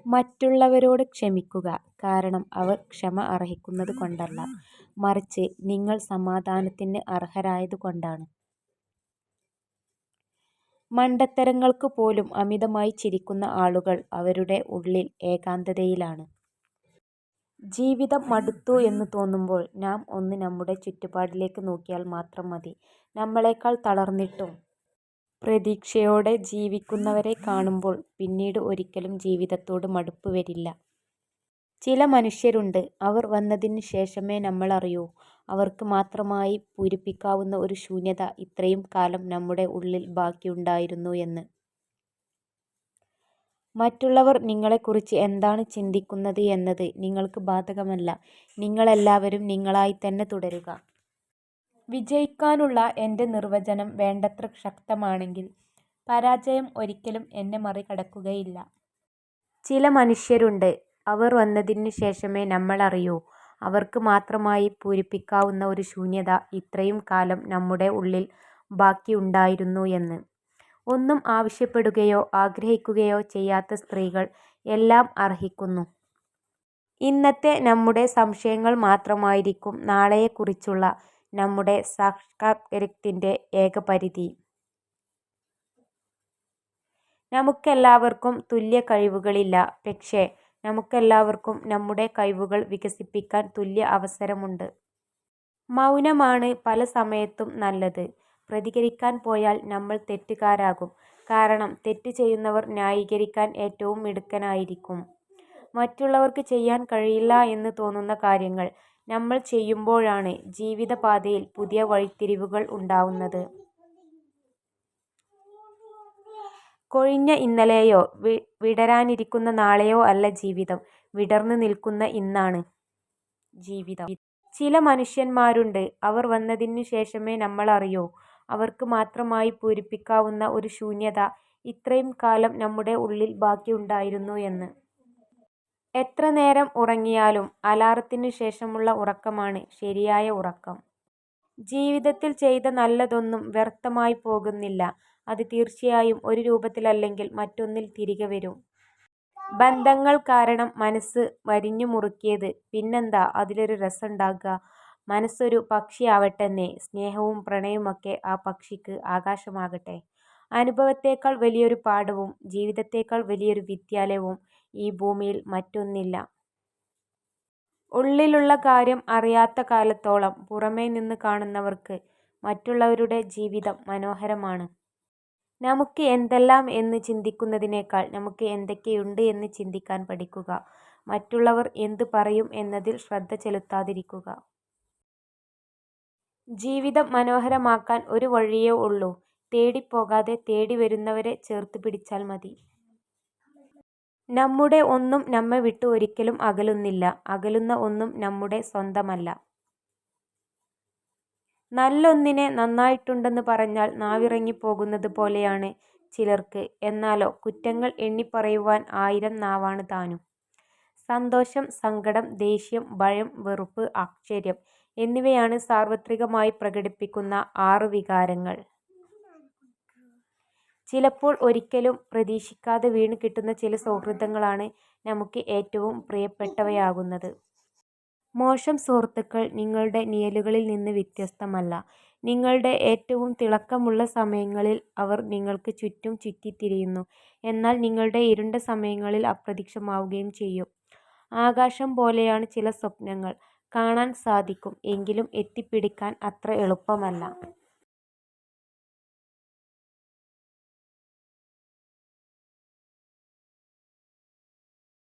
മറ്റുള്ളവരോട് ക്ഷമിക്കുക, കാരണം അവർ ക്ഷമ അർഹിക്കുന്നത് കൊണ്ടല്ല, മറിച്ച് നിങ്ങൾ സമാധാനത്തിന് അർഹരായതുകൊണ്ടാണ്. മണ്ടത്തരങ്ങൾക്ക് പോലും അമിതമായി ചിരിക്കുന്ന ആളുകൾ അവരുടെ ഉള്ളിൽ ഏകാന്തതയിലാണ്. ജീവിതം മടുത്തു എന്ന് തോന്നുമ്പോൾ നാം ഒന്ന് നമ്മുടെ ചുറ്റുപാടിലേക്ക് നോക്കിയാൽ മാത്രം മതി. നമ്മളെക്കാൾ തളർന്നിട്ടും പ്രതീക്ഷയോടെ ജീവിക്കുന്നവരെ കാണുമ്പോൾ പിന്നീട് ഒരിക്കലും ജീവിതത്തോട് മടുപ്പ് വരില്ല. ചില മനുഷ്യരുണ്ട്, അവർ വന്നതിന് ശേഷമേ നമ്മളറിയൂ അവർക്ക് മാത്രമായി പൂരിപ്പിക്കാവുന്ന ഒരു ശൂന്യത ഇത്രയും കാലം നമ്മുടെ ഉള്ളിൽ ബാക്കിയുണ്ടായിരുന്നു എന്ന്. മറ്റുള്ളവർ നിങ്ങളെക്കുറിച്ച് എന്താണ് ചിന്തിക്കുന്നത് എന്നത് നിങ്ങൾക്ക് ബാധകമല്ല. നിങ്ങളെല്ലാവരും നിങ്ങളായി തന്നെ തുടരുക. വിജയിക്കാനുള്ള എൻ്റെ നിർവചനം വേണ്ടത്ര ശക്തമാണെങ്കിൽ പരാജയം ഒരിക്കലും എന്നെ മറികടക്കുകയില്ല. ചില മനുഷ്യരുണ്ട്, അവർ വന്നതിന് ശേഷമേ നമ്മളറിയൂ അവർക്ക് മാത്രമായി പൂരിപ്പിക്കാവുന്ന ഒരു ശൂന്യത ഇത്രയും കാലം നമ്മുടെ ഉള്ളിൽ ബാക്കിയുണ്ടായിരുന്നു എന്ന്. ഒന്നും ആവശ്യപ്പെടുകയോ ആഗ്രഹിക്കുകയോ ചെയ്യാത്ത സ്ത്രീകൾ എല്ലാം അർഹിക്കുന്നു. ഇന്നത്തെ നമ്മുടെ സംശയങ്ങൾ മാത്രമായിരിക്കും നാളെയെക്കുറിച്ചുള്ള നമ്മുടെ സാക്ഷാത്കാരത്തിൻ്റെ ഏക പരിധി. നമുക്കെല്ലാവർക്കും തുല്യ കഴിവുകളില്ല, പക്ഷേ നമുക്കെല്ലാവർക്കും നമ്മുടെ കഴിവുകൾ വികസിപ്പിക്കാൻ തുല്യ അവസരമുണ്ട്. മൗനമാണ് പല സമയത്തും നല്ലത്. പ്രതികരിക്കാൻ പോയാൽ നമ്മൾ തെറ്റുകാരാകും. കാരണം തെറ്റ് ചെയ്യുന്നവർ ന്യായീകരിക്കാൻ ഏറ്റവും മിടുക്കനായിരിക്കും. മറ്റുള്ളവർക്ക് ചെയ്യാൻ കഴിയില്ല എന്ന് തോന്നുന്ന കാര്യങ്ങൾ നമ്മൾ ചെയ്യുമ്പോഴാണ് ജീവിതപാതയിൽ പുതിയ വഴിത്തിരിവുകൾ ഉണ്ടാവുന്നത്. കൊഴിഞ്ഞ ഇന്നലെയോ വിടരാനിരിക്കുന്ന നാളെയോ അല്ല ജീവിതം, വിടർന്നു നിൽക്കുന്ന ഇന്നാണ് ജീവിതം. ചില മനുഷ്യന്മാരുണ്ട്, അവർ വന്നതിന് ശേഷമേ നമ്മളറിയൂ അവർക്ക് മാത്രമായി പൂരിപ്പിക്കാവുന്ന ഒരു ശൂന്യത ഇത്രയും കാലം നമ്മുടെ ഉള്ളിൽ ബാക്കിയുണ്ടായിരുന്നു എന്ന്. എത്ര നേരം ഉറങ്ങിയാലും അലാറത്തിനു ശേഷമുള്ള ഉറക്കമാണ് ശരിയായ ഉറക്കം. ജീവിതത്തിൽ ചെയ്ത നല്ലതൊന്നും വ്യർത്ഥമായി പോകുന്നില്ല. അത് തീർച്ചയായും ഒരു രൂപത്തിലല്ലെങ്കിൽ മറ്റൊന്നിൽ തിരികെ വരും. ബന്ധങ്ങൾ കാരണം മനസ്സ് വരിഞ്ഞു മുറുക്കിയത് പിന്നെന്താ അതിലൊരു രസമുണ്ടാകുക. മനസ്സൊരു പക്ഷിയാവട്ടെന്നേ. സ്നേഹവും പ്രണയവുമൊക്കെ ആ പക്ഷിക്ക് ആകാശമാകട്ടെ. അനുഭവത്തേക്കാൾ വലിയൊരു പാഠവും ജീവിതത്തേക്കാൾ വലിയൊരു വിദ്യാലയവും ഈ ഭൂമിയിൽ മറ്റൊന്നില്ല. ഉള്ളിലുള്ള കാര്യം അറിയാത്ത കാലത്തോളം പുറമേ നിന്ന് കാണുന്നവർക്ക് മറ്റുള്ളവരുടെ ജീവിതം മനോഹരമാണ്. നമുക്ക് എന്തെല്ലാം എന്ന് ചിന്തിക്കുന്നതിനേക്കാൾ നമുക്ക് എന്തൊക്കെയുണ്ട് എന്ന് ചിന്തിക്കാൻ പഠിക്കുക. മറ്റുള്ളവർ എന്ത് പറയും എന്നതിൽ ശ്രദ്ധ ചെലുത്താതിരിക്കുക. ജീവിതം മനോഹരമാക്കാൻ ഒരു വഴിയേ ഉള്ളൂ. തേടിപ്പോകാതെ തേടി വരുന്നവരെ ചേർത്ത് പിടിച്ചാൽ മതി. നമ്മുടെ ഒന്നും നമ്മെ വിട്ട് ഒരിക്കലും അകലുന്നില്ല. അകലുന്ന ഒന്നും നമ്മുടെ സ്വന്തമല്ല. നല്ലൊന്നിനെ നന്നായിട്ടുണ്ടെന്ന് പറഞ്ഞാൽ നാവിറങ്ങിപ്പോകുന്നത് പോലെയാണ് ചിലർക്ക്. എന്നാലോ കുറ്റങ്ങൾ എണ്ണിപ്പറയുവാൻ 1000 നാവാണ് താനും. സന്തോഷം, സങ്കടം, ദേഷ്യം, ഭയം, വെറുപ്പ്, ആശ്ചര്യം എന്നിവയാണ് സാർവത്രികമായി പ്രകടിപ്പിക്കുന്ന 6 വികാരങ്ങൾ. ചിലപ്പോൾ ഒരിക്കലും പ്രതീക്ഷിക്കാതെ വീണ് കിട്ടുന്ന ചില സൗഹൃദങ്ങളാണ് നമുക്ക് ഏറ്റവും പ്രിയപ്പെട്ടവയാകുന്നത്. മോശം സുഹൃത്തുക്കൾ നിങ്ങളുടെ നിഴലുകളിൽ നിന്ന് വ്യത്യസ്തമല്ല. നിങ്ങളുടെ ഏറ്റവും തിളക്കമുള്ള സമയങ്ങളിൽ അവർ നിങ്ങൾക്ക് ചുറ്റും ചുറ്റിത്തിരിയുന്നു. എന്നാൽ നിങ്ങളുടെ ഇരുണ്ട സമയങ്ങളിൽ അപ്രത്യക്ഷമാവുകയും ചെയ്യും. ആകാശം പോലെയാണ് ചില സ്വപ്നങ്ങൾ. കാണാൻ സാധിക്കും, എങ്കിലും എത്തിപ്പിടിക്കാൻ അത്ര എളുപ്പമല്ല.